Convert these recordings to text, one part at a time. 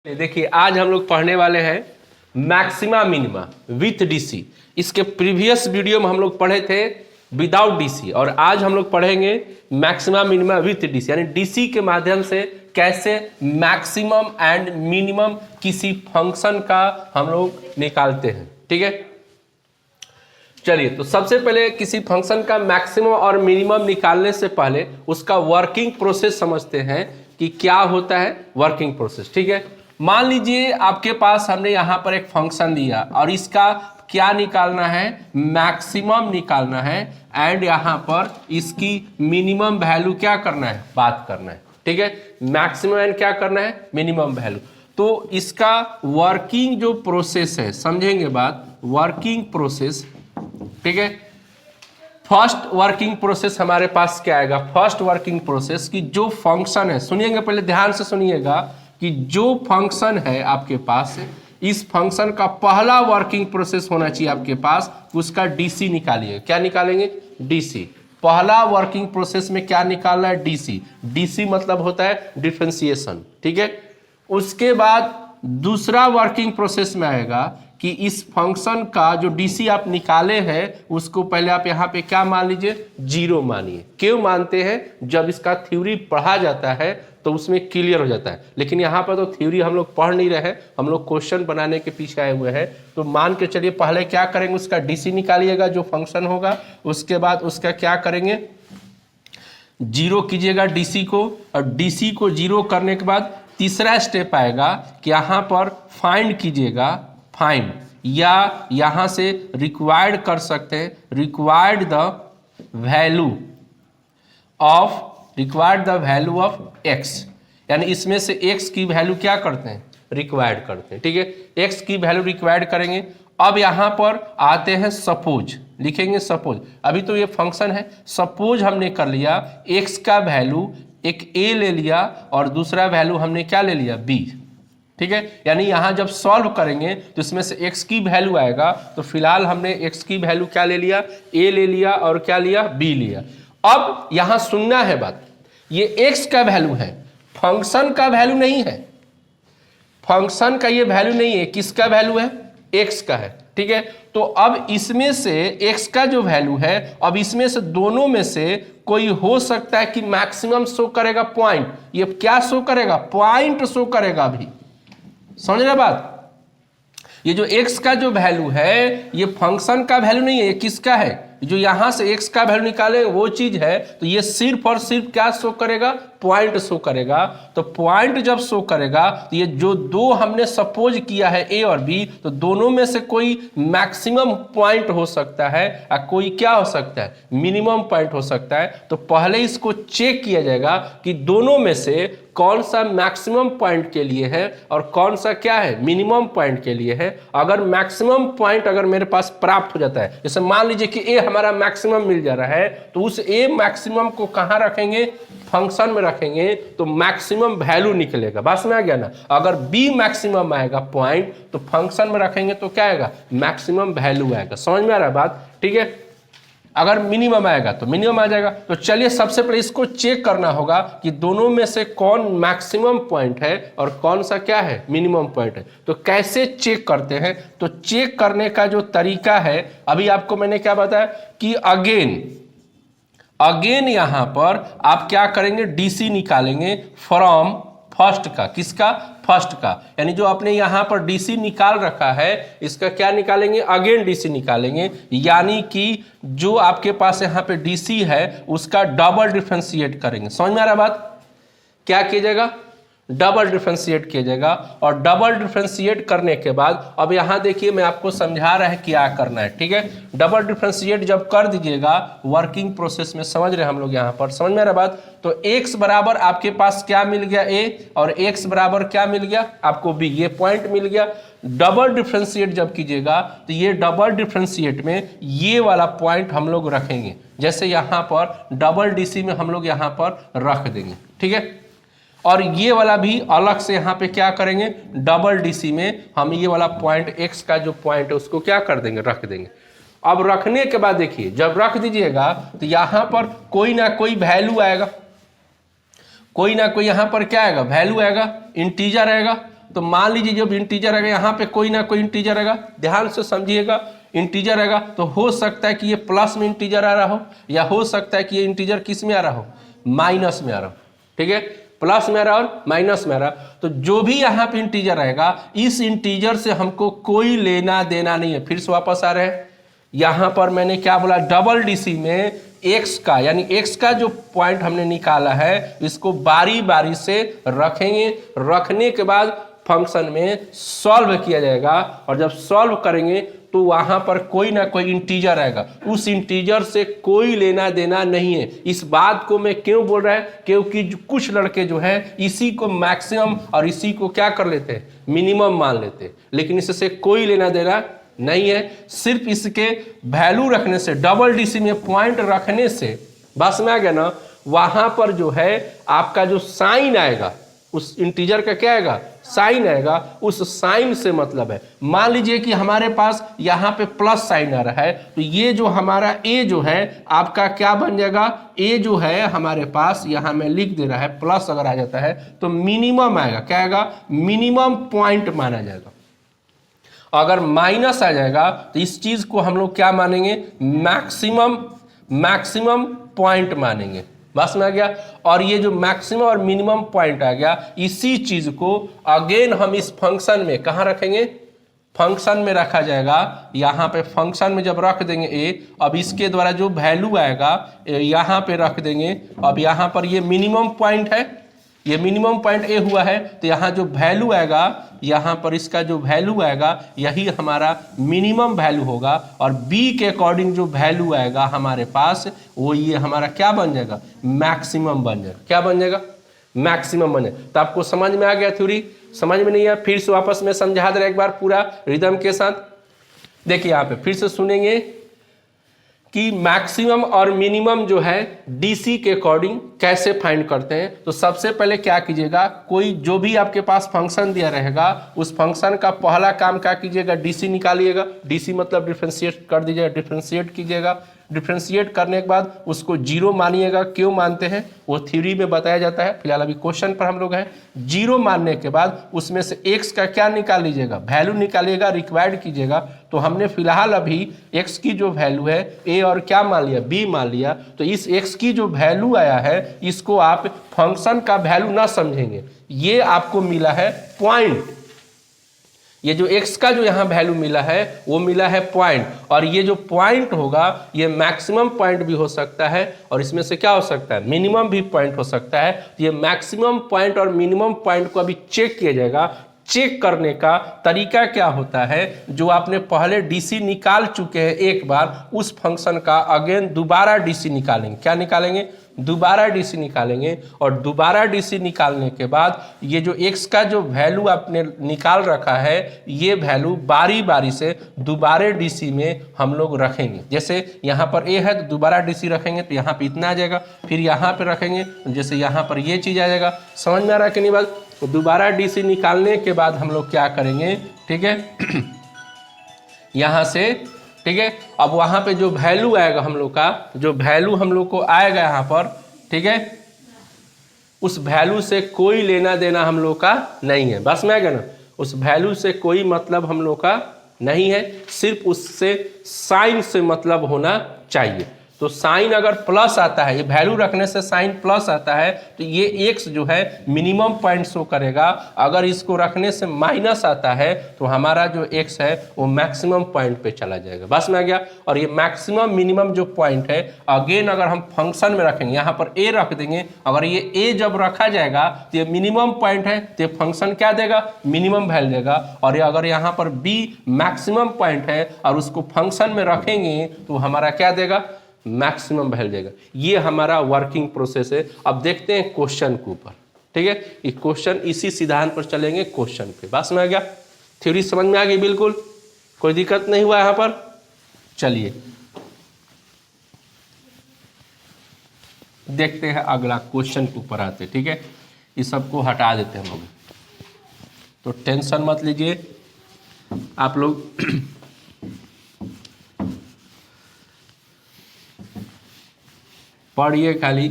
देखिए आज हम लोग पढ़ने वाले हैं मैक्सिमा मिनिमा विथ डीसी। इसके प्रीवियस वीडियो में हम लोग पढ़े थे विदाउट डीसी और आज हम लोग पढ़ेंगे मैक्सिमा मिनिमा विथ डीसी, यानी डीसी के माध्यम से कैसे मैक्सिमम एंड मिनिमम किसी फंक्शन का हम लोग निकालते हैं। ठीक है, चलिए तो सबसे पहले किसी फंक्शन का मैक्सिमम और मिनिमम निकालने से पहले उसका वर्किंग प्रोसेस समझते हैं कि क्या होता है वर्किंग प्रोसेस। ठीक है, मान लीजिए आपके पास हमने यहाँ पर एक फंक्शन दिया और इसका क्या निकालना है, मैक्सिमम निकालना है एंड यहाँ पर इसकी मिनिमम वैल्यू क्या करना है, बात करना है। ठीक है, मैक्सिमम एंड क्या करना है, मिनिमम वैल्यू। तो इसका वर्किंग जो प्रोसेस है, समझेंगे बात, वर्किंग प्रोसेस। ठीक है, फर्स्ट वर्किंग प्रोसेस हमारे पास क्या आएगा, फर्स्ट वर्किंग प्रोसेस की जो फंक्शन है, सुनिएगा पहले ध्यान से सुनिएगा कि जो फंक्शन है आपके पास, इस फंक्शन का पहला वर्किंग प्रोसेस होना चाहिए आपके पास, उसका डीसी निकालिए। क्या निकालेंगे, डीसी। पहला वर्किंग प्रोसेस में क्या निकालना है, डीसी। डीसी मतलब होता है डिफरेंशिएशन। ठीक है, उसके बाद दूसरा वर्किंग प्रोसेस में आएगा कि इस फंक्शन का जो डीसी आप निकाले हैं उसको पहले आप यहाँ पे क्या मान लीजिए, जीरो मानिए। क्यों मानते हैं, जब इसका थ्योरी पढ़ा जाता है तो उसमें क्लियर हो जाता है, लेकिन यहाँ पर तो थ्योरी हम लोग पढ़ नहीं रहे हैं, हम लोग क्वेश्चन बनाने के पीछे आए हुए हैं। तो मान के चलिए पहले क्या करेंगे, उसका डीसी निकालिएगा जो फंक्शन होगा, उसके बाद उसका क्या करेंगे, जीरो कीजिएगा डीसी को, और डीसी को जीरो करने के बाद तीसरा स्टेप आएगा कि यहाँ पर फाइंड कीजिएगा, फाइंड, या यहाँ से रिक्वायर्ड कर सकते हैं, required the value of, required the value of x, यानी इसमें से एक्स की वैल्यू क्या करते हैं, रिक्वायर्ड करते हैं। ठीक है, एक्स की वैल्यू रिक्वायर्ड करेंगे। अब यहाँ पर आते हैं सपोज, लिखेंगे सपोज। अभी तो ये फंक्शन है, सपोज हमने कर लिया एक्स का वैल्यू एक ए ले लिया और दूसरा वैल्यू हमने क्या ले लिया, बी। ठीक है, यानी यहाँ जब सॉल्व करेंगे तो इसमें से x की वैल्यू आएगा, तो फिलहाल हमने x की वैल्यू क्या ले लिया, a ले लिया और क्या लिया, b लिया। अब यहाँ सुनना है बात, ये x का वैल्यू है, फंक्शन का वैल्यू नहीं है, फंक्शन का ये वैल्यू नहीं है, किसका वैल्यू है, x का है। ठीक है, तो अब इसमें से x का जो वैल्यू है, अब इसमें से दोनों में से कोई हो सकता है कि मैक्सिमम शो करेगा पॉइंट, ये क्या शो करेगा, पॉइंट शो करेगा। अभी समझ रहे बात, ये जो x का जो वैल्यू है ये फंक्शन का वैल्यू नहीं है, ये किसका है, जो यहां से x का वैल्यू निकाले वो चीज है, तो ये सिर्फ और सिर्फ क्या शो करेगा, पॉइंट शो करेगा। तो पॉइंट जब शो करेगा तो ये जो दो हमने सपोज किया है a और b, तो दोनों में से कोई मैक्सिमम पॉइंट हो सकता है और कोई क्या हो सकता है, मिनिमम पॉइंट हो सकता है। तो पहले इसको चेक किया जाएगा कि दोनों में से कौन सा मैक्सिमम पॉइंट के लिए है और कौन सा क्या है, मिनिमम पॉइंट के लिए है। अगर मैक्सिमम पॉइंट अगर मेरे पास प्राप्त हो जाता है, जैसे मान लीजिए कि ए हमारा मैक्सिमम मिल जा रहा है, तो उस ए मैक्सिमम को कहाँ रखेंगे, फंक्शन में रखेंगे, तो मैक्सिमम वैल्यू निकलेगा। बस में आ गया ना। अगर बी मैक्सिमम आएगा पॉइंट, तो फंक्शन में रखेंगे तो क्या आएगा, मैक्सिमम वैल्यू आएगा। समझ में आ रहा है बात। ठीक है, अगर मिनिमम आएगा तो मिनिमम आ जाएगा। तो चलिए सबसे पहले इसको चेक करना होगा कि दोनों में से कौन मैक्सिमम पॉइंट है और कौन सा क्या है, मिनिमम पॉइंट है। तो कैसे चेक करते हैं, तो चेक करने का जो तरीका है, अभी आपको मैंने क्या बताया कि अगेन यहां पर आप क्या करेंगे, डीसी निकालेंगे फ्रॉम फर्स्ट का, किसका, फर्स्ट का, यानी जो आपने यहां पर डीसी निकाल रखा है इसका क्या निकालेंगे, अगेन डीसी निकालेंगे, यानी कि जो आपके पास यहां पे डीसी है उसका डबल डिफरेंशिएट करेंगे। समझ में आ रहा बात, क्या कीजिएगा, डबल डिफरेंशिएट किया जाएगा। और डबल डिफरेंशिएट करने के बाद अब यहाँ देखिए मैं आपको समझा रहा है क्या करना है। ठीक है, डबल डिफरेंशिएट जब कर दीजिएगा वर्किंग प्रोसेस में, समझ रहे हैं हम लोग यहाँ पर, समझ में आ रहा बात। तो x बराबर आपके पास क्या मिल गया, a, और x बराबर क्या मिल गया आपको, b, ये पॉइंट मिल गया। डबल डिफरेंशिएट जब कीजिएगा तो ये डबल डिफरेंशिएट में ये वाला पॉइंट हम लोग रखेंगे, जैसे यहाँ पर डबल डीसी में हम लोग यहाँ पर रख देंगे। ठीक है, और ये वाला भी अलग से यहाँ पे क्या करेंगे, डबल डीसी में हम ये वाला पॉइंट x का जो पॉइंट है उसको क्या कर देंगे, रख देंगे। अब रखने के बाद देखिए जब रख दीजिएगा तो यहाँ पर कोई ना कोई वैल्यू आएगा, कोई ना कोई यहाँ पर क्या आएगा, वैल्यू आएगा, इंटीजर आएगा। तो मान लीजिए जब इंटीजर आएगा यहाँ पे कोई ना कोई इंटीजर आएगा, ध्यान से समझिएगा, इंटीजर आएगा तो हो सकता है कि ये प्लस में इंटीजर आ रहा हो, या हो सकता है कि ये इंटीजर किस में आ रहा हो, माइनस में आ रहा हो। ठीक है, प्लस में आ रहा और माइनस में आ रहा, तो जो भी यहाँ पे इंटीजर आएगा इस इंटीजर से हमको कोई लेना देना नहीं है। फिर से वापस आ रहे हैं, यहाँ पर मैंने क्या बोला, डबल डीसी में एक्स का यानी एक्स का जो पॉइंट हमने निकाला है इसको बारी बारी से रखेंगे, रखने के बाद फंक्शन में सॉल्व किया जाएगा, और जब सॉल्व करेंगे तो वहां पर कोई ना कोई इंटीजर आएगा, उस इंटीजर से कोई लेना देना नहीं है। इस बात को मैं क्यों बोल रहा है, क्योंकि कुछ लड़के जो है इसी को मैक्सिमम और इसी को क्या कर लेते हैं, मिनिमम मान लेते हैं, लेकिन इससे कोई लेना देना नहीं है। सिर्फ इसके वैल्यू रखने से, डबल डीसी में पॉइंट रखने से, बस में आ गया ना, वहां पर जो है आपका जो साइन आएगा उस इंटीजर का क्या आएगा, साइन आएगा, उस साइन से मतलब है। मान लीजिए कि हमारे पास यहाँ पे प्लस साइन आ रहा है, तो ये जो हमारा ए जो है आपका क्या बन जाएगा, ए जो है हमारे पास यहाँ में लिख दे रहा है, प्लस अगर आ जाता है तो मिनिमम आएगा, क्या आएगा, मिनिमम पॉइंट माना जाएगा। अगर माइनस आ जाएगा तो इस चीज को हम लोग क्या मानेंगे, मैक्सिमम पॉइंट मानेंगे। बस में आ गया। और ये जो मैक्सिमम और मिनिमम पॉइंट आ गया, इसी चीज को अगेन हम इस फंक्शन में कहाँ रखेंगे, फंक्शन में रखा जाएगा। यहाँ पे फंक्शन में जब रख देंगे ए, अब इसके द्वारा जो वैल्यू आएगा यहाँ पे रख देंगे। अब यहाँ पर ये मिनिमम पॉइंट है, ये मिनिमम पॉइंट ए हुआ है, तो यहाँ जो वैल्यू आएगा, यहाँ पर इसका जो वैल्यू आएगा यही हमारा मिनिमम वैल्यू होगा, और बी के अकॉर्डिंग जो वैल्यू आएगा हमारे पास वो ये हमारा क्या बन जाएगा, मैक्सिमम बन जाएगा। क्या बन जाएगा, मैक्सिमम बन जाएगा। तो आपको समझ में आ गया थ्योरी, समझ में नहीं आया फिर से वापस में समझा दे रहा एक बार पूरा रिदम के साथ। देखिए यहाँ पे फिर से सुनेंगे कि मैक्सिमम और मिनिमम जो है डीसी के अकॉर्डिंग कैसे फाइंड करते हैं। तो सबसे पहले क्या कीजिएगा, कोई जो भी आपके पास फंक्शन दिया रहेगा उस फंक्शन का पहला काम क्या कीजिएगा, डीसी निकालिएगा। डीसी मतलब डिफरेंशिएट कर दीजिएगा, डिफरेंशिएट कीजिएगा। डिफरेंशिएट करने के बाद उसको जीरो मानिएगा। क्यों मानते हैं वो थ्योरी में बताया जाता है, फिलहाल अभी क्वेश्चन पर हम लोग हैं। जीरो मानने के बाद उसमें से एक्स का क्या निकाल लीजिएगा, वैल्यू निकालिएगा, रिक्वायर्ड कीजिएगा। तो हमने फिलहाल अभी एक्स की जो वैल्यू है ए और क्या मान लिया, बी मान लिया। तो इस एक्स की जो वैल्यू आया है इसको आप फंक्शन का वैल्यू ना समझेंगे, ये आपको मिला है पॉइंट। ये जो x का जो यहाँ वैल्यू मिला है वो मिला है पॉइंट, और ये जो पॉइंट होगा ये मैक्सिमम पॉइंट भी हो सकता है, और इसमें से क्या हो सकता है, मिनिमम भी पॉइंट हो सकता है। तो ये मैक्सिमम पॉइंट और मिनिमम पॉइंट को अभी चेक किया जाएगा। चेक करने का तरीका क्या होता है, जो आपने पहले डीसी निकाल चुके हैं एक बार, उस फंक्शन का अगेन दोबारा डीसी निकालेंगे। क्या निकालेंगे, दोबारा डीसी निकालेंगे। और दोबारा डीसी निकालने के बाद ये जो एक्स का जो वैल्यू आपने निकाल रखा है ये वैल्यू बारी बारी से दोबारा डीसी में हम लोग रखेंगे। जैसे यहाँ पर ए है तो दोबारा डीसी रखेंगे तो यहाँ पे इतना आ जाएगा, फिर यहाँ पे रखेंगे जैसे यहाँ पर ये चीज़ आ जाएगा। समझ में आ रहा है कि नहीं बात। तो दोबारा डीसी निकालने के बाद हम लोग क्या करेंगे, ठीक है, यहाँ से, ठीक है, अब वहाँ पे जो वैल्यू आएगा हम लोग का, जो वैल्यू हम लोग को आएगा यहाँ पर, ठीक है, उस वैल्यू से कोई लेना देना हम लोग का नहीं है। बस में आएगा ना, उस वैल्यू से कोई मतलब हम लोग का नहीं है, सिर्फ उससे साइन से मतलब होना चाहिए। तो साइन अगर प्लस आता है, ये वैल्यू रखने से साइन प्लस आता है, तो ये एक्स जो है मिनिमम पॉइंट शो करेगा। अगर इसको रखने से माइनस आता है तो हमारा जो एक्स है वो मैक्सिमम पॉइंट पे चला जाएगा। बस में आ गया। और ये मैक्सिमम मिनिमम जो पॉइंट है अगेन अगर हम फंक्शन में रखेंगे, यहाँ पर ए रख देंगे। अगर ये ए जब रखा जाएगा तो ये मिनिमम पॉइंट है, तो ये फंक्शन क्या देगा, मिनिमम वैल्यू देगा। और ये अगर यहाँ पर बी मैक्सिमम पॉइंट है और उसको फंक्शन में रखेंगे तो हमारा क्या देगा, मैक्सिमम वैल्यू देगा। ये हमारा वर्किंग प्रोसेस है। अब देखते हैं क्वेश्चन के ऊपर, ठीक है, ये क्वेश्चन इसी सिद्धांत पर चलेंगे क्वेश्चन पे। बस में आ गया, थ्योरी समझ में आ गई, बिल्कुल कोई दिक्कत नहीं हुआ यहाँ पर। चलिए देखते हैं अगला क्वेश्चन के ऊपर आते, ठीक है, इस सबको हटा देते हैं हम लोग, तो टेंशन मत लीजिए आप लोग। पढ़िए खाली।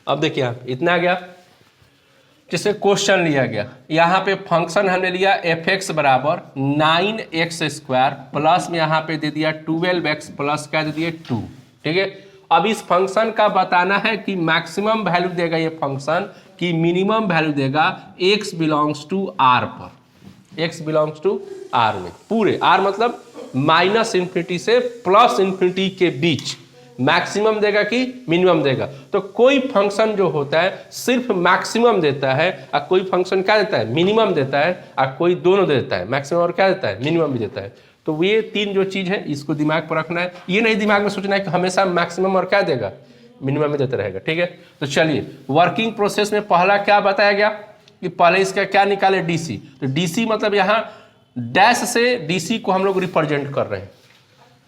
अब देखिए आप इतना आ गया, जैसे क्वेश्चन लिया गया, यहाँ पे फंक्शन हमने लिया f(x) बराबर 9x² प्लस में यहाँ पे दे दिया 12x प्लस क्या दे दिया 2। ठीक है, अब इस फंक्शन का बताना है कि मैक्सिमम वैल्यू देगा ये फंक्शन कि मिनिमम वैल्यू देगा x बिलोंग्स टू r पर, x बिलोंग्स टू r में, पूरे r मतलब -∞ से +∞ के बीच मैक्सिमम देगा कि मिनिमम देगा। तो कोई फंक्शन जो होता है सिर्फ मैक्सिमम देता है और कोई फंक्शन क्या देता है, मिनिमम देता है, और कोई दोनों देता है, मैक्सिमम और क्या देता है, मिनिमम भी देता है। तो ये तीन जो चीज़ है इसको दिमाग पर रखना है, ये नहीं दिमाग में सोचना है कि हमेशा मैक्सिमम और क्या देगा, मिनिमम में देता रहेगा। ठीक है, तो चलिए वर्किंग प्रोसेस में पहला क्या बताया गया कि पहले इसका क्या निकाले, DC। तो DC मतलब यहाँ डैश से DC को हम लोग रिप्रेजेंट कर रहे हैं,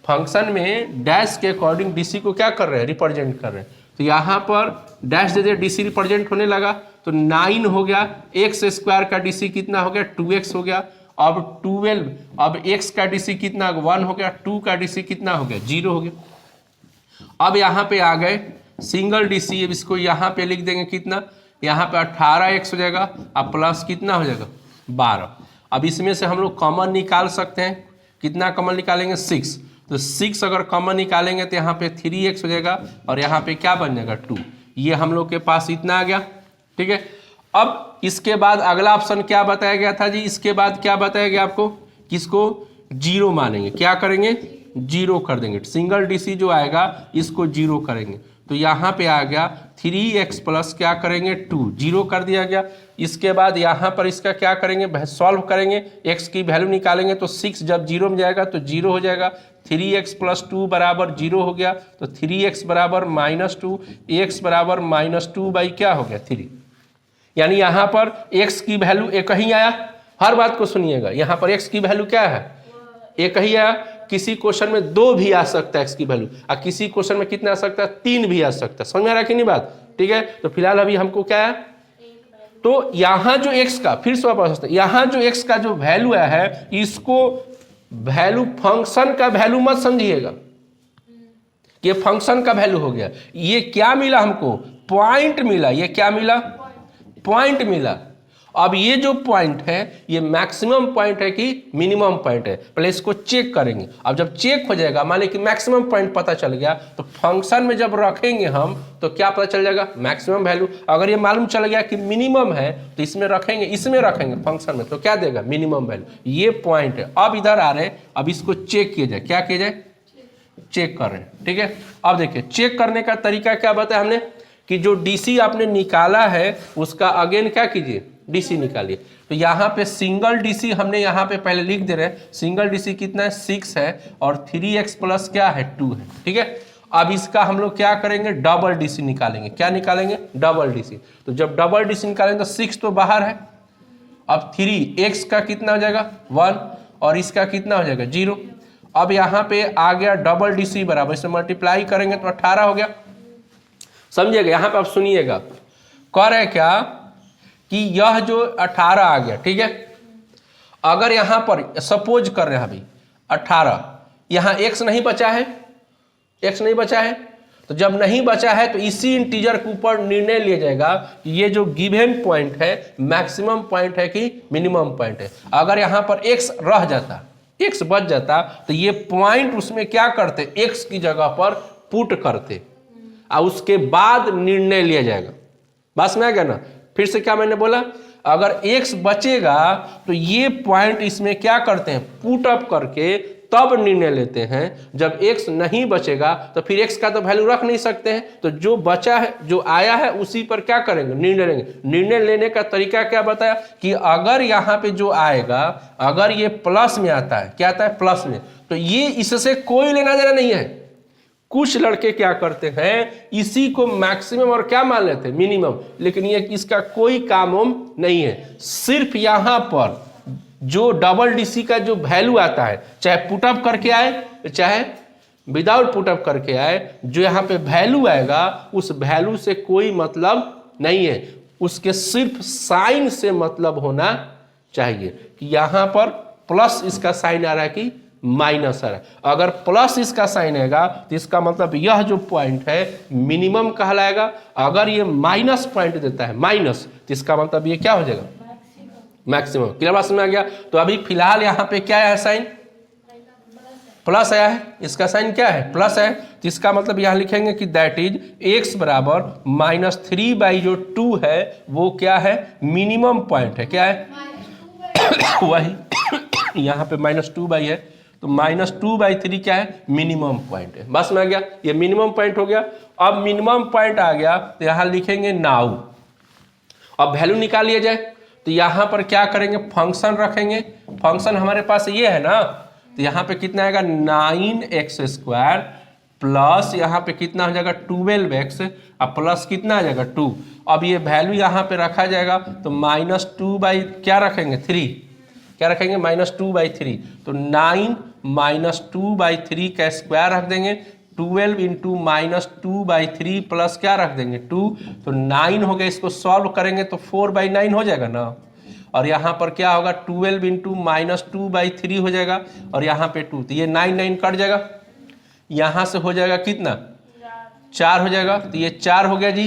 फंक्शन में डैश के अकॉर्डिंग DC को क्या कर रहे हैं, रिप्रेजेंट कर रहे हैं। तो यहाँ पर डैश दे दिया, DC रिप्रेजेंट होने लगा, तो 9 हो गया, x² का DC कितना हो गया, 2x हो गया। अब 12, अब x का DC कितना 1 हो गया, 2 का DC कितना हो गया 0 हो गया। अब यहाँ पे आ गए सिंगल DC, अब इसको यहाँ पे लिख देंगे कितना, यहाँ पे 18x हो जाएगा, अब प्लस कितना हो जाएगा 12। अब इसमें से हम लोग कॉमन निकाल सकते हैं, कितना कॉमन निकालेंगे 6, तो 6 अगर कॉमन निकालेंगे तो यहाँ पे 3x हो जाएगा और यहाँ पे क्या बन जाएगा 2। ये हम लोग के पास इतना आ गया। ठीक है, अब इसके बाद अगला ऑप्शन क्या बताया गया था जी, इसके बाद क्या बताया गया आपको, किसको 0 मानेंगे, क्या करेंगे 0 कर देंगे, सिंगल DC जो आएगा इसको 0 करेंगे। तो यहाँ पे आ गया 3x प्लस क्या करेंगे 2, 0 कर दिया गया। इसके बाद यहाँ पर इसका क्या करेंगे, सॉल्व करेंगे, x की वैल्यू निकालेंगे, तो 6 जब 0 में जाएगा तो 0 हो जाएगा, 3x प्लस 2 बराबर 0 हो गया, तो 3x बराबर -2, x बराबर -2 बाई क्या हो गया 3। यानी यहाँ पर x की वैल्यू एक ही आया, हर बात को सुनिएगा, यहाँ पर x की वैल्यू क्या है, एक ही आया। किसी क्वेश्चन में 2 भी आ सकता है x की वैल्यू, और किसी क्वेश्चन में कितना आ सकता है, 3 भी आ सकता है। समझ में आ रहा है कि नहीं बात। ठीक है, तो फिलहाल अभी हमको क्या है, तो यहाँ जो x का, फिर से वापस आते हैं, यहाँ जो x का जो वैल्यू आया है, इसको वैल्यू फंक्शन का वैल्यू मत समझिएगा, ये फंक्शन का वैल्यू हो गया। ये क्या मिला हमको, पॉइंट मिला, ये क्या मिला, पॉइंट मिला। अब ये जो पॉइंट है ये मैक्सिमम पॉइंट है कि मिनिमम पॉइंट है, पहले इसको चेक करेंगे। अब जब चेक हो जाएगा, मान लीजिए कि मैक्सिमम पॉइंट पता चल गया, तो फंक्शन में जब रखेंगे हम तो क्या पता चल जाएगा, मैक्सिमम वैल्यू। अगर ये मालूम चल गया कि मिनिमम है तो इसमें रखेंगे फंक्शन में, तो क्या देगा, मिनिमम वैल्यू। ये पॉइंट है। अब इधर आ रहे हैं, अब इसको चेक किया जाए, क्या किया जाए, चेक कर रहे हैं। ठीक है, अब देखिए चेक करने का तरीका क्या बताया हमने, कि जो DC आपने निकाला है उसका अगेन क्या कीजिए, DC निकालिए। तो यहाँ पे सिंगल DC हमने यहाँ पे पहले लिख दे रहे हैं, सिंगल DC कितना है 6 है, और 3x प्लस क्या है 2 है। ठीक है, अब इसका हम लोग क्या करेंगे, डबल DC निकालेंगे। क्या निकालेंगे, डबल DC। तो जब डबल DC निकालेंगे तो 6 तो बाहर है, अब 3x का कितना हो जाएगा 1, और इसका कितना हो जाएगा 0। अब यहाँ पे आ गया डबल DC बराबर, इसमें मल्टीप्लाई करेंगे तो 18 हो गया। समझिएगा, यहाँ पे आप सुनिएगा, कह रहे क्या कि यह जो 18 आ गया, ठीक है, अगर यहाँ पर सपोज कर रहे हैं अभी 18, यहाँ x नहीं बचा है, x नहीं बचा है, तो जब नहीं बचा है तो इसी इंटीजर के ऊपर निर्णय लिया जाएगा कि ये जो गिवन पॉइंट है मैक्सिमम पॉइंट है कि मिनिमम पॉइंट है। अगर यहाँ पर x रह जाता, x बच जाता, तो ये पॉइंट उसमें क्या करते, x की जगह पर पुट करते, और उसके बाद निर्णय लिया जाएगा। बस में आ गया ना। फिर से क्या मैंने बोला, अगर x बचेगा तो ये पॉइंट इसमें क्या करते हैं, पुट अप करके तब निर्णय लेते हैं। जब x नहीं बचेगा तो फिर x का तो वैल्यू रख नहीं सकते हैं, तो जो बचा है, जो आया है, उसी पर क्या करेंगे, निर्णय लेंगे। निर्णय लेने का तरीका क्या बताया कि अगर यहाँ पे जो आएगा, अगर ये प्लस में आता है, क्या आता है प्लस में, तो ये इससे कोई लेना देना नहीं है। कुछ लड़के क्या करते हैं, इसी को मैक्सिमम और क्या मान लेते हैं, मिनिमम, लेकिन ये इसका कोई काम नहीं है। सिर्फ यहाँ पर जो डबल DC का जो वैल्यू आता है, चाहे पुटअप करके आए चाहे विदाउट पुटअप करके आए, जो यहाँ पे वैल्यू आएगा उस वैल्यू से कोई मतलब नहीं है, उसके सिर्फ साइन से मतलब होना चाहिए कि यहाँ पर प्लस इसका साइन आ रहा है कि माइनस है। अगर प्लस इसका साइन आएगा तो इसका मतलब यह जो पॉइंट है मिनिमम कहलाएगा। अगर ये माइनस पॉइंट देता है माइनस, तो इसका मतलब ये क्या हो जाएगा? मैक्सिमम। क्लियर बात समझ में आ गया? तो अभी फिलहाल यहाँ पे क्या है साइन? प्लस आया है, इसका साइन क्या है? प्लस है। तो इसका मतलब यहाँ लिखेंगे कि दैट इज x बराबर -3 जो 2 है वो क्या है? मिनिमम पॉइंट है। क्या है? वही यहाँ पे -2 है, तो -2/3 क्या है? मिनिमम पॉइंट है। बस में आ गया, ये मिनिमम पॉइंट हो गया। अब मिनिमम पॉइंट आ गया तो यहाँ लिखेंगे नाउ। अब वैल्यू निकाल लिया जाए तो यहाँ पर क्या करेंगे? फंक्शन रखेंगे। फंक्शन हमारे पास ये है ना, तो यहाँ पे कितना आएगा? 9x² प्लस यहाँ पे कितना हो जाएगा? 12x और प्लस कितना आ जाएगा? 2। अब ये वैल्यू यहाँ पे रखा जाएगा तो -2 क्या रखेंगे? 3। क्या रखेंगे? -2/3। तो 9 -2/3 का स्क्वायर रख देंगे। 12 इंटू -2/3 प्लस क्या रख देंगे? 2। तो 9 हो गया। इसको सॉल्व करेंगे तो 4/9 हो जाएगा ना। और यहाँ पर क्या होगा? 12 इंटू -2/3 हो जाएगा और यहाँ पे 2। तो ये 9 कट जाएगा। यहाँ से हो जाएगा कितना? 4 हो जाएगा। तो ये 4 हो गया जी।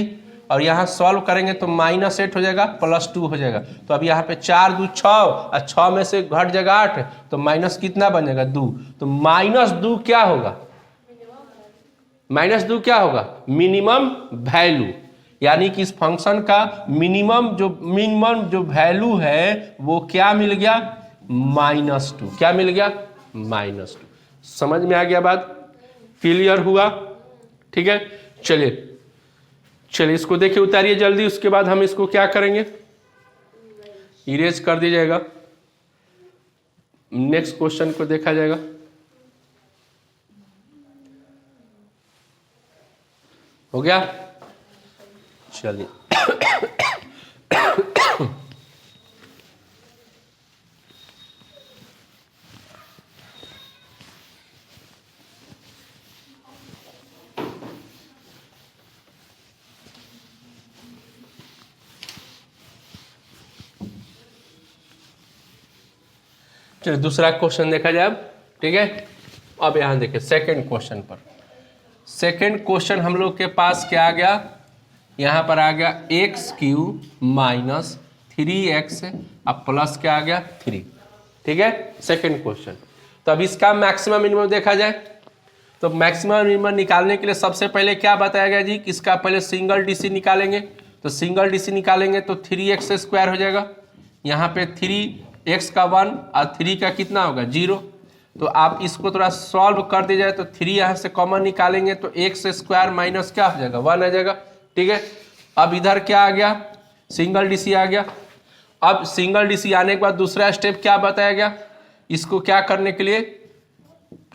और यहाँ सॉल्व करेंगे तो -8 हो जाएगा प्लस 2 हो जाएगा। तो अब यहाँ पे 4 2 6 और 6 में से घट जाएगा 8, तो माइनस कितना बन जाएगा? 2। तो -2 क्या होगा? -2 क्या होगा? Minimum value. यानी कि इस फंक्शन का मिनिमम जो वैल्यू है वो क्या मिल गया? -2। क्या मिल गया? -2। समझ में आ गया बात? क्लियर हुआ? ठीक है, चलिए इसको देखिए, उतारिए जल्दी। उसके बाद हम इसको क्या करेंगे? इरेज कर दिया जाएगा। नेक्स्ट क्वेश्चन को देखा जाएगा। हो गया? चलिए दूसरा क्वेश्चन देखा जाए अब। ठीक है, अब यहां देखिए सेकंड क्वेश्चन पर। सेकंड क्वेश्चन हम लोग के पास क्या आ गया? यहाँ पर आ गया x³ - 3x अब प्लस क्या आ गया? 3। ठीक है, सेकंड क्वेश्चन। तो अब इसका मैक्सिमम मिनिमम देखा जाए तो मैक्सिमम मिनिमम निकालने के लिए सबसे पहले क्या बताया गया जी? इसका पहले सिंगल DC निकालेंगे। तो सिंगल DC निकालेंगे तो 3x² हो जाएगा। यहाँ पे 3x का 1 और 3 का कितना होगा? 0। तो आप इसको थोड़ा सॉल्व कर दिया जाए तो 3 यहाँ से कॉमन निकालेंगे तो x² माइनस क्या हो जाएगा? 1 आ जाएगा। ठीक है, अब इधर क्या आ गया? सिंगल DC आ गया। अब सिंगल DC आने के बाद दूसरा स्टेप क्या बताया गया? इसको क्या करने के लिए?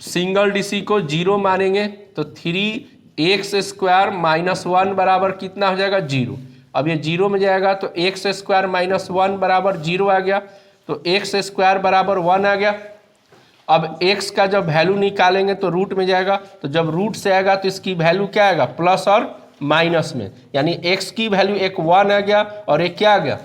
सिंगल DC को 0 मानेंगे तो 3x² - 1 बराबर कितना हो जाएगा? 0। अब ये 0 में जाएगा तो x² - 1 बराबर 0 आ गया। तो x² बराबर 1 आ गया। अब x का जब वैल्यू निकालेंगे तो रूट में जाएगा। तो जब रूट से आएगा तो इसकी वैल्यू क्या आएगा? प्लस और माइनस में। यानी x की वैल्यू एक 1 आ गया और एक क्या आ गया?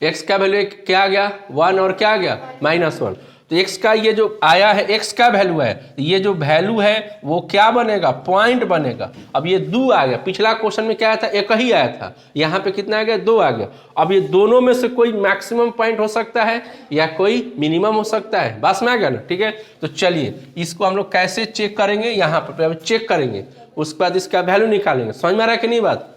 x का वैल्यू एक क्या आ गया? 1 और क्या आ गया? -1। तो x का ये जो आया है x का वैल्यू है, ये जो वैल्यू है वो क्या बनेगा? पॉइंट बनेगा। अब ये 2 आ गया। पिछला क्वेश्चन में क्या आया था? 1 ही आया था। यहाँ पे कितना आ गया? 2 आ गया। अब ये दोनों में से कोई मैक्सिमम पॉइंट हो सकता है या कोई मिनिमम हो सकता है। बस में आ गया ना? ठीक है, तो चलिए इसको हम लोग कैसे चेक करेंगे? यहाँ पर चेक करेंगे, उसके बाद इसका वैल्यू निकालेंगे। समझ में आ रहा है कि नहीं बात?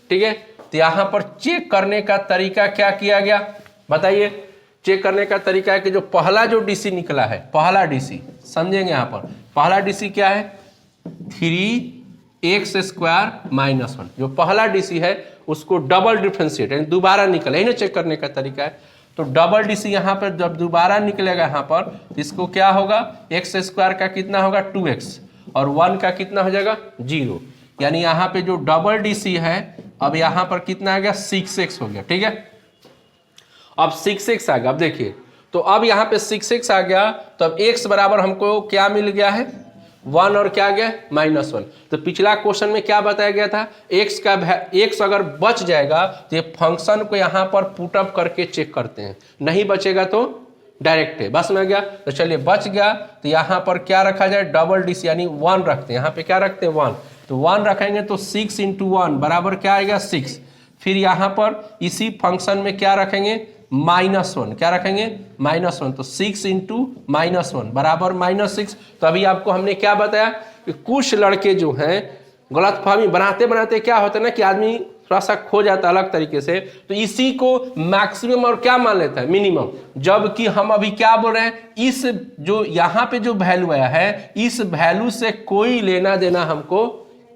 ठीक है, तो यहाँ पर चेक करने का तरीका क्या किया गया बताइए? चेक करने का तरीका है कि जो पहला जो DC निकला है, पहला DC समझेंगे। यहाँ पर पहला DC क्या है? 3x² - 1। जो पहला DC है उसको डबल डिफ्रेंशिएट यानी दोबारा निकले, यही ना चेक करने का तरीका है। तो डबल DC यहाँ पर जब दोबारा निकलेगा यहाँ पर तो इसको क्या होगा? x² का कितना होगा? 2x और 1 का कितना हो जाएगा? 0। यानी यहाँ पे जो डबल DC है अब यहाँ पर कितना आ गया? 6x हो गया। ठीक है, अब 6x आ गया। अब देखिए, तो अब यहाँ पे 6x आ गया तो अब x बराबर हमको क्या मिल गया है? 1 और क्या आ गया? -1। तो पिछला क्वेश्चन में क्या बताया गया था? x अगर बच जाएगा तो ये फंक्शन को यहाँ पर पुट अप करके चेक करते हैं, नहीं बचेगा तो डायरेक्ट है, बस में आ गया। तो चलिए बच गया, तो यहाँ पर क्या रखा जाए, डबल DC यानी 1 रखते हैं, यहाँ पे क्या रखते हैं 1, तो 1 रखेंगे तो 6 × 1 बराबर क्या आएगा 6। फिर यहाँ पर इसी फंक्शन में क्या रखेंगे -1, क्या रखेंगे -1, तो 6 × -1 बराबर -6। तो अभी आपको हमने क्या बताया कि कुछ लड़के जो हैं गलतफहमी बनाते बनाते क्या होता है ना कि आदमी थोड़ा सा खो जाता है अलग तरीके से, तो इसी को मैक्सिमम और क्या मान लेता है मिनिमम, जबकि हम अभी क्या बोल रहे हैं, इस जो यहाँ पे जो वैल्यू आया है इस वैल्यू से कोई लेना देना हमको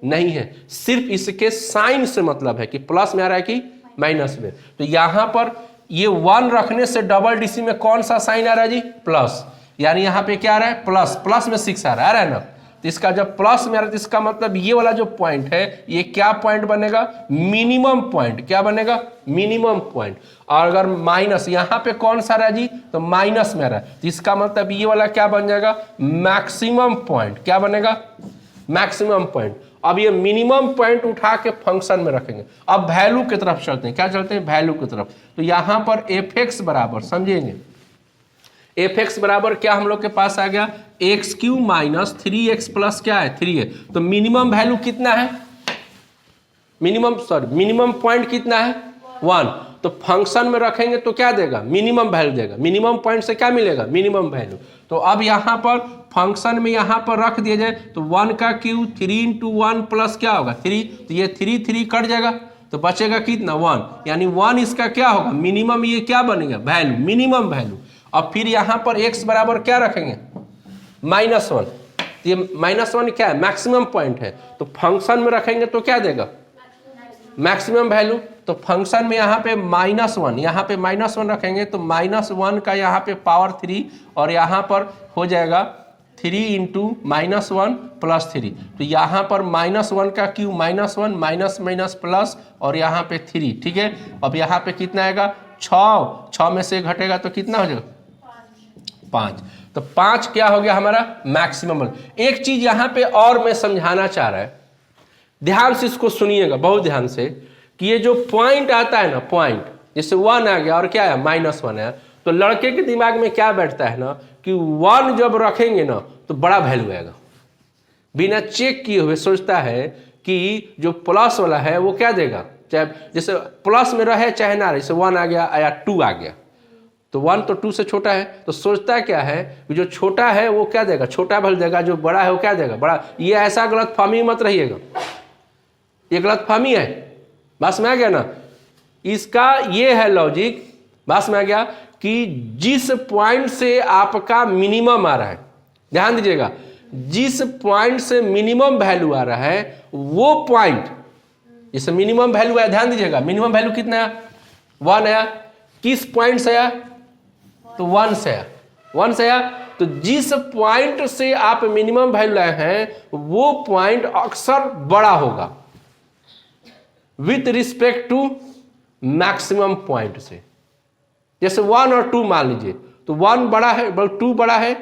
नहीं है, सिर्फ इसके साइन से मतलब है कि प्लस में आ रहा है कि माइनस में। तो यहाँ पर ये 1 रखने से डबल DC में कौन सा साइन आ रहा है जी, प्लस, यानी यहाँ पे क्या आ रहा है प्लस, प्लस में 6 आ रहा है ना। तो इसका जब प्लस में आ रहा है तो इसका मतलब ये वाला जो पॉइंट है ये क्या पॉइंट बनेगा, मिनिमम पॉइंट, क्या बनेगा मिनिमम पॉइंट। और अगर माइनस यहाँ पे कौन सा रहा जी, तो माइनस में आ रहा है, तो इसका मतलब ये वाला क्या बन जाएगा मैक्सिमम पॉइंट, क्या बनेगा मैक्सिमम पॉइंट। अब ये मिनिमम पॉइंट उठा के फंक्शन में रखेंगे। अब वैल्यू की तरफ चलते हैं, क्या चलते हैं वैल्यू की तरफ। तो यहाँ पर fx बराबर समझेंगे, fx बराबर क्या हम लोग के पास आ गया x³ - 3x प्लस क्या है 3 है। तो मिनिमम वैल्यू कितना है, मिनिमम पॉइंट कितना है 1। तो फंक्शन में रखेंगे तो क्या देगा मिनिमम वैल्यू देगा, मिनिमम पॉइंट से क्या मिलेगा मिनिमम वैल्यू। तो अब यहाँ पर फंक्शन में यहाँ पर रख दिया जाए तो 1 का क्यूब 3 × 1 प्लस क्या होगा 3, तो ये 3 कट जाएगा तो बचेगा कितना 1, यानी 1 इसका क्या होगा मिनिमम, ये क्या बनेगा वैल्यू मिनिमम वैल्यू। अब फिर यहाँ पर x बराबर क्या रखेंगे -1, ये -1 क्या है मैक्सिमम पॉइंट है, तो फंक्शन में रखेंगे तो क्या देगा मैक्सिमम वैल्यू। तो फंक्शन में यहाँ पे -1, यहाँ पे -1 रखेंगे तो -1 का यहाँ पे पावर 3 और यहाँ पर हो जाएगा 3 × -1 प्लस 3। तो यहाँ पर -1 का क्यूब -1 माइनस माइनस प्लस और यहाँ पे 3, ठीक है। अब यहाँ पे कितना आएगा 6 में से घटेगा तो कितना हो जाएगा 5। तो 5 क्या हो गया हमारा मैक्सिमम। एक चीज यहाँ पे और मैं समझाना चाह रहा है, ध्यान से इसको सुनिएगा बहुत ध्यान से, कि ये जो पॉइंट आता है ना, पॉइंट जैसे 1 आ गया और क्या है -1 है, तो लड़के के दिमाग में क्या बैठता है ना कि 1 जब रखेंगे ना तो बड़ा वैल्यू आएगा, बिना चेक किए हुए सोचता है कि जो प्लस वाला है वो क्या देगा, चाहे जैसे प्लस में रहे चाहे ना रहे, जैसे 1 आ गया या 2 आ गया, तो 1 तो 2 से छोटा है, तो सोचता क्या है जो छोटा है वो क्या देगा छोटा वैल्यू देगा, जो बड़ा है वो क्या देगा बड़ा। ये ऐसा गलतफहमी मत रहिएगा, ये गलतफहमी है, बस में आ गया ना। इसका ये है लॉजिक, बस में आ गया कि जिस पॉइंट से आपका मिनिमम आ रहा है, ध्यान दीजिएगा, जिस पॉइंट से मिनिमम वैल्यू आ रहा है वो पॉइंट, जैसे मिनिमम वैल्यू है, ध्यान दीजिएगा मिनिमम वैल्यू कितना है 1 आया, किस पॉइंट से आया तो 1 से आया, 1 से आया। तो जिस पॉइंट से आप मिनिमम वैल्यू लाए हैं वो पॉइंट अक्सर बड़ा होगा with respect to maximum point से। जैसे 1 और 2 मान लीजिए, तो 1 बड़ा है 2 बड़ा है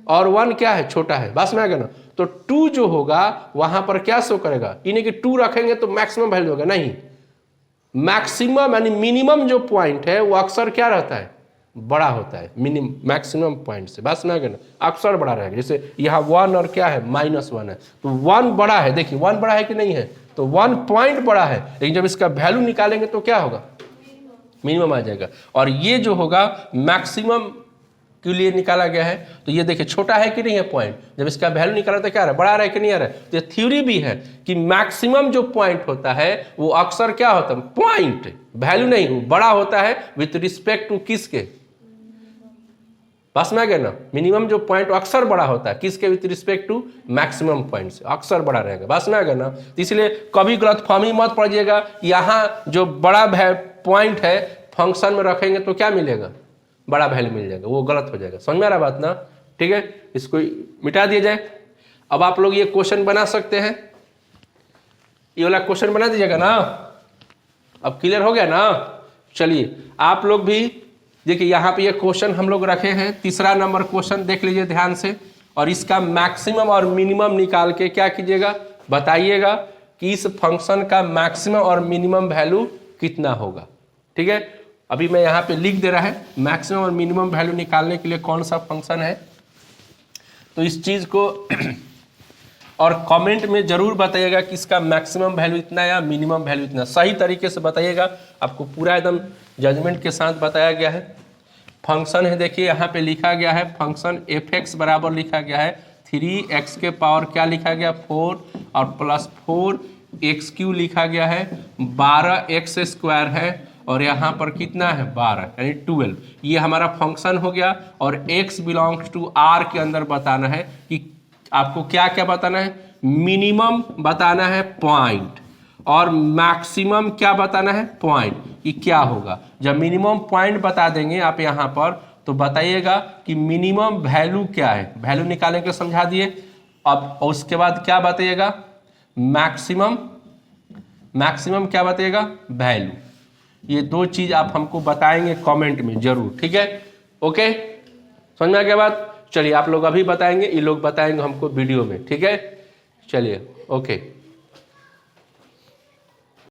और 1 क्या है छोटा है, बस में आ गया ना। तो 2 जो होगा वहां पर क्या शो करेगा, इन्हें कि 2 रखेंगे तो मैक्सिमम वैल्यू होगा, नहीं, मैक्सिमम यानी मिनिमम जो पॉइंट है वो अक्सर क्या रहता है बड़ा होता है मैक्सिमम पॉइंट से, बस में आ गया ना, अक्सर बड़ा रहेगा। जैसे यहाँ 1 और क्या है -1 है, तो 1 बड़ा है, देखिए 1 बड़ा है कि नहीं है, तो 1 पॉइंट बड़ा है, लेकिन जब इसका वैल्यू निकालेंगे तो क्या होगा मिनिमम आ जाएगा। और ये जो होगा मैक्सिमम के लिए निकाला गया है, तो ये देखिए छोटा है कि नहीं है पॉइंट, जब इसका वैल्यू निकाला तो क्या आ रहा है बड़ा आ रहा है कि नहीं आ रहा है। तो ये थ्योरी भी है कि मैक्सिमम जो पॉइंट होता है वो अक्सर क्या होता है पॉइंट, वैल्यू नहीं, वो बड़ा होता है विथ रिस्पेक्ट टू किसके, बस में आ गया ना। मिनिमम जो पॉइंट अक्सर बड़ा होता है किसके, with respect to maximum point से, अक्सर बड़ा रहेगा, बस में आ गया ना। तो इसलिए कभी गलतफहमी मत पड़िएगा, यहाँ जो बड़ा पॉइंट है फंक्शन में रखेंगे तो क्या मिलेगा बड़ा वैल्यू मिल जाएगा, वो गलत हो जाएगा, समझ में आ रहा बात ना, ठीक है। इसको मिटा दिया जाए। अब आप लोग ये क्वेश्चन बना सकते हैं, ये वाला क्वेश्चन बना दीजिएगा ना, अब क्लियर हो गया ना। चलिए आप लोग भी देखिए, यहाँ पे ये क्वेश्चन हम लोग रखे हैं, तीसरा नंबर क्वेश्चन देख लीजिए ध्यान से, और इसका मैक्सिमम और मिनिमम निकाल के क्या कीजिएगा बताइएगा कि इस फंक्शन का मैक्सिमम और मिनिमम वैल्यू कितना होगा, ठीक है। अभी मैं यहाँ पे लिख दे रहा है मैक्सिमम और मिनिमम वैल्यू निकालने के लिए कौन सा फंक्शन है। तो इस चीज़ को और कमेंट में जरूर बताइएगा कि इसका मैक्सिमम वैल्यू इतना या मिनिमम वैल्यू इतना, सही तरीके से बताइएगा। आपको पूरा एकदम जजमेंट के साथ बताया गया है। फंक्शन है, देखिए यहाँ पे लिखा गया है फंक्शन f(x) बराबर लिखा गया है 3x के पावर क्या लिखा गया 4 और प्लस 4x³ लिखा गया है, 12x² है और यहाँ पर कितना है 12 यानी 12। ये हमारा फंक्शन हो गया और x बिलोंग्स टू r के अंदर बताना है कि आपको क्या क्या बताना है, मिनिमम बताना है पॉइंट और मैक्सिमम क्या बताना है पॉइंट, कि क्या होगा। जब मिनिमम पॉइंट बता देंगे आप यहाँ पर तो बताइएगा कि मिनिमम वैल्यू क्या है, वैल्यू निकालने के समझा दिए। अब उसके बाद क्या बताइएगा मैक्सिमम, मैक्सिमम क्या बताइएगा वैल्यू। ये दो चीज आप हमको बताएंगे कमेंट में जरूर, ठीक है। ओके, समझ में आ गया बात। चलिए आप लोग अभी बताएंगे, ये लोग बताएंगे हमको वीडियो में, ठीक है। चलिए ओके।